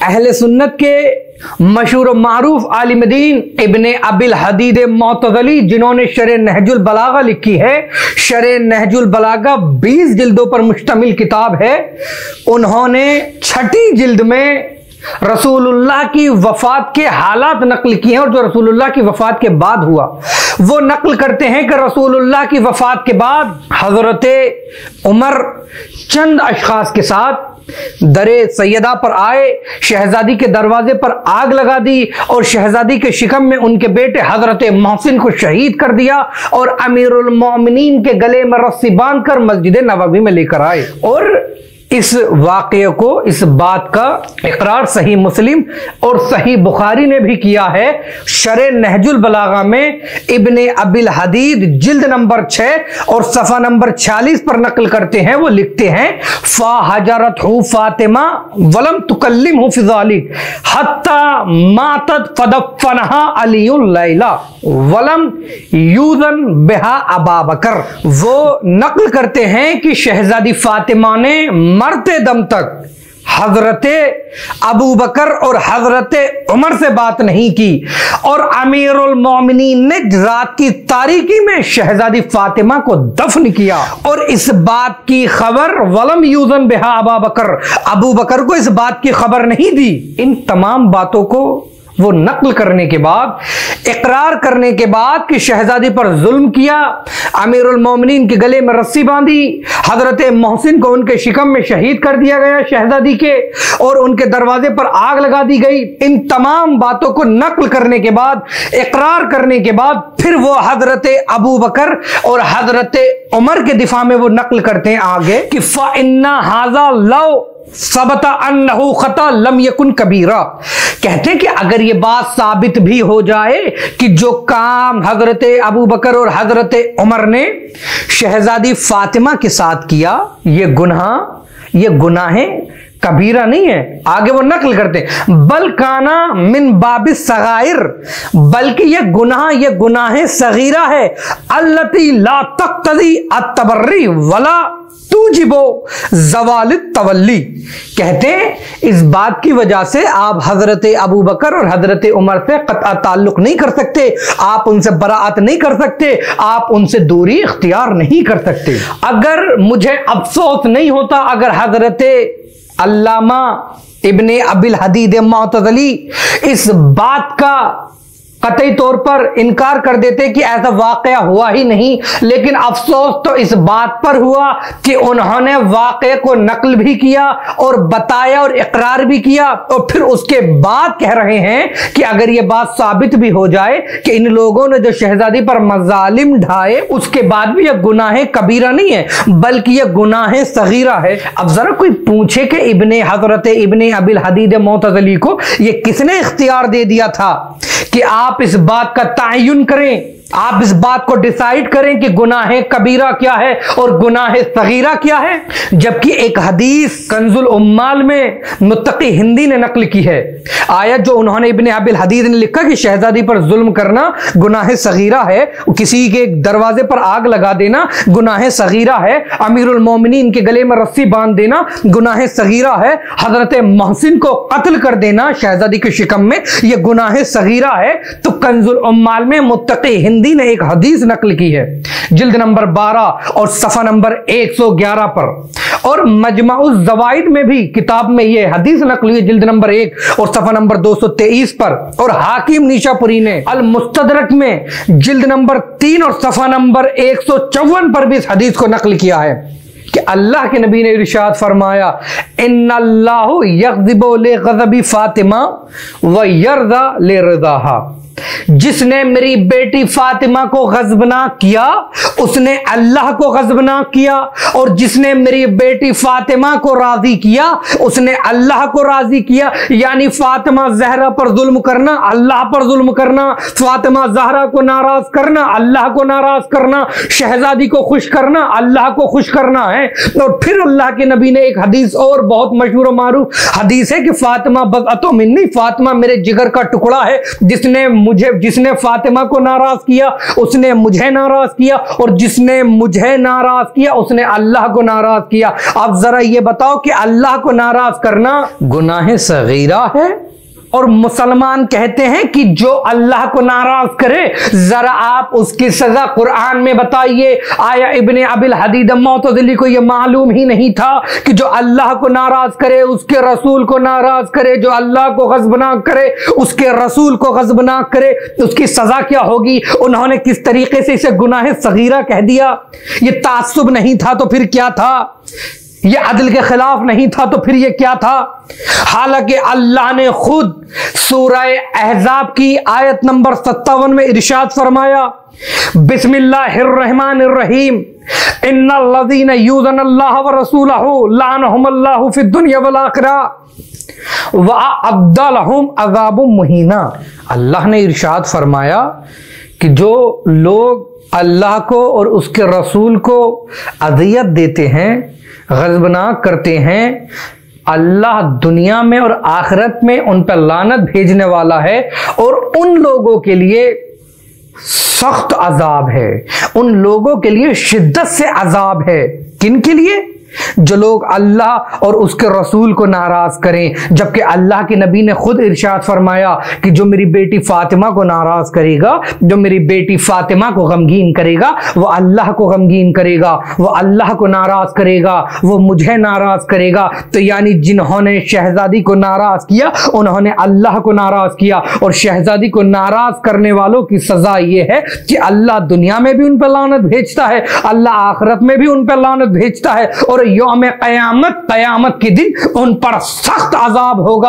अहले सुन्नत के मशहूर मारूफ आलिम दीन इब्ने अबिल हदीद मोतज़ली, जिन्होंने शरे नहजुल बलागा लिखी है। शरे नहजुल बलागा 20 जिल्दों पर मुश्तमिल किताब है। उन्होंने 6ठी जिल्द में रसूलुल्लाह की वफात के हालात नकल किए हैं और जो रसूलुल्लाह की वफात के बाद हुआ वो नकल करते हैं कि रसूलुल्लाह की वफात के बाद हजरत उमर चंद अशखास के साथ दरे सैयदा पर आए, शहजादी के दरवाजे पर आग लगा दी और शहजादी के शिकम में उनके बेटे हजरत मोहसिन को शहीद कर दिया और अमीरुल मोमिनीन के गले में रस्सी बांधकर मस्जिद नबवी में लेकर आए। और इस वाक़े को, इस बात का इकरार सही मुस्लिम और सही बुखारी ने भी किया है। शरे नहजुल बलागा में इब्ने अबिल हदीद जिल्द नंबर 6 और सफ़ा नंबर 46 पर नकल करते हैं। वो लिखते हैं फा हजरत हु फातिमा वलम तुकल्लिम हु फिज़ालिक हत्ता मातत फदफनहा अलीउल लैला वलम यूज़न बिहा अबा बकर। वो नकल करते हैं कि शहजादी फातिमा ने मरते दम तक हजरत अबू बकर और हजरत उमर से बात नहीं की और अमीरुल मोमिनीन ने रात की तारीकी में शहजादी फातिमा को दफन किया। और इस बात की खबर वलम यूजन बिहा अबा बकर, अबू बकर को इस बात की खबर नहीं दी। इन तमाम बातों को वो नकल करने के बाद, इकरार करने के बाद कि शहजादी पर जुल्म किया, अमीरुल मोमिनीन के गले में रस्सी बांधी, हजरत मोहसिन को उनके शिकम में शहीद कर दिया गया शहजादी के, और उनके दरवाजे पर आग लगा दी गई। इन तमाम बातों को नकल करने के बाद, इकरार करने के बाद फिर वो हजरत अबू बकर और हजरत उमर के दिफा में वो नकल करते हैं आगे कि फा इन्ना हाजा लव सबता अन्नहु खता लम यकुन कबीरा। कहते हैं कि अगर ये बात साबित भी हो जाए कि जो काम हजरत अबू बकर और हजरत उमर ने शहजादी फातिमा के साथ किया, ये गुनाहें कबीरा नहीं है। आगे वो नकल करते हैं बल काना मिन बाबिस सगाइर, बल्कि ये गुनाहें सगीरा है। अल्लती ला तक्तदी अत्तबर्री वला तूजिबो जवालित तवल्ली। कहते हैं इस बात की वजह से आप हजरत अबू बकर और हजरत उमर से कतआ ताल्लुक नहीं कर सकते, आप उनसे बराअत नहीं कर सकते, आप उनसे दूरी इख्तियार नहीं कर सकते। अगर मुझे अफसोस नहीं होता अगर हजरत अल्लामा इब्ने अबिल हदीद मोतज़ली इस बात का कतई तौर पर इनकार कर देते कि ऐसा वाकया हुआ ही नहीं, लेकिन अफसोस तो इस बात पर हुआ कि उन्होंने वाकये को नकल भी किया और बताया और इकरार भी किया और फिर उसके बाद कह रहे हैं कि अगर ये बात साबित भी हो जाए कि इन लोगों ने जो शहजादी पर मजालिम ढाए उसके बाद भी यह गुनाह कबीरा नहीं है बल्कि यह गुनाह सगीरा है। अब जरा कोई पूछे कि हजरत इब्ने अबिल हदीद मोतज़ली को यह किसने इख्तियार दे दिया था कि आप इस बात का तयन करें, आप इस बात को डिसाइड करें कि गुनाह कबीरा क्या है और गुनाह सगीरा क्या है। जबकि एक हदीस कंजुल उम्माल में मुत्तकी हिंदी ने नकल की है, आयत जो उन्होंने इब्ने अबिल हदीद ने लिखा कि शहजादी पर जुल्म करना गुनाह सगीरा है, किसी के दरवाजे पर आग लगा देना गुनाह सगीरा है, अमीरुल मोमिनीन के गले में रस्सी बांध देना गुनाह सगीरा है, हजरत मोहसिन को कत्ल कर देना शहजादी के शिकम में यह गुनाह सगीरा है। तो कंजुल उम्माल में मुत्तकी हिंदी ने एक हदीस नकल की है जिल्द नंबर 12 और सफा नंबर 111 पर, और मजमाउज ज़वाइद में भी किताब में यह हदीस नकल हुई जिल्द नंबर 1 और सफा नंबर 223 पर, और हाकिम निशापुरी ने अल मुस्तदरक में जिल्द नंबर 3 और सफा नंबर 154 पर भी इस हदीस को नकल किया है कि अल्लाह के नबी ने इरशाद फरमाया इन्नल्लाहु यग़ज़िबु ले ग़ज़बी फातिमा व यरज़ा ले रिज़ाहा। जिसने मेरी बेटी फातिमा को गज़बनाक किया उसने अल्लाह को गज़बनाक किया, और जिसने मेरी बेटी फातिमा को राजी किया उसने अल्लाह को राजी किया। यानी फातिमा जहरा पर जुल्म करना, अल्लाह पर जुल्म करना, फातिमा जहरा को नाराज करना, अल्लाह को नाराज करना, शहजादी को खुश करना, अल्लाह को खुश करना है। और फिर अल्लाह के नबी ने एक हदीस और बहुत मशहूर मारूफ हदीस है कि फातिमा बज़अतु मिन्नी, फातिमा मेरे जिगर का टुकड़ा है, जिसने जिसने फातिमा को नाराज किया उसने मुझे नाराज किया, और जिसने मुझे नाराज किया उसने अल्लाह को नाराज किया। अब जरा ये बताओ कि अल्लाह को नाराज करना गुनाह सगीरा है? और मुसलमान कहते हैं कि जो अल्लाह को नाराज करे, जरा आप उसकी सजा कुरान में बताइए। आया इब्ने अबिल हदीद मोतज़िली को यह मालूम ही नहीं था कि जो अल्लाह को नाराज करे, उसके रसूल को नाराज करे, जो अल्लाह को ग़ज़बनाक करे, उसके रसूल को ग़ज़बनाक करे, उसकी सजा क्या होगी? उन्होंने किस तरीके से इसे गुनाह सगीरा कह दिया। ये तासुब नहीं था तो फिर क्या था? ये अदल के खिलाफ नहीं था तो फिर ये क्या था? हालांकि अल्लाह ने खुद सूरह अहज़ाब की आयत नंबर 57 में इरशाद फरमाया, बिस्मिल्लाहिर्रहमानिर्रहीम, इन्नल्लज़ीना यूज़ुनल्लाह व रसूलहु लानहुमुल्लाहु फिद दुनिया वल आखिरह व अअद्दा लहुम अज़ाबुम मुहीना। अल्लाह ने इरशाद फरमाया कि जो लोग अल्लाह को और उसके रसूल को अज़ियत देते हैं, ग़ज़बनाक करते हैं, अल्लाह दुनिया में और आखिरत में उन पर लानत भेजने वाला है, और उन लोगों के लिए सख्त अजाब है, उन लोगों के लिए शिद्दत से अजाब है। किन के लिए? जो लोग अल्लाह और उसके रसूल को नाराज करें, जबकि अल्लाह के नबी ने खुद इरशाद फरमाया कि जो मेरी बेटी फातिमा को नाराज करेगा, जो मेरी बेटी फातिमा को गमगीन करेगा, वो अल्लाह को गमगीन करेगा, वो अल्लाह को नाराज करेगा, वो मुझे नाराज करेगा। तो यानी जिन्होंने शहजादी को नाराज किया उन्होंने अल्लाह को नाराज किया, और शहजादी को नाराज करने वालों की सजा ये है कि अल्लाह दुनिया में भी उन पर लानत भेजता है, अल्लाह आखिरत में भी उन पर लानत भेजता है, और यौम क़यामत के दिन उन पर सख्त अजाब होगा।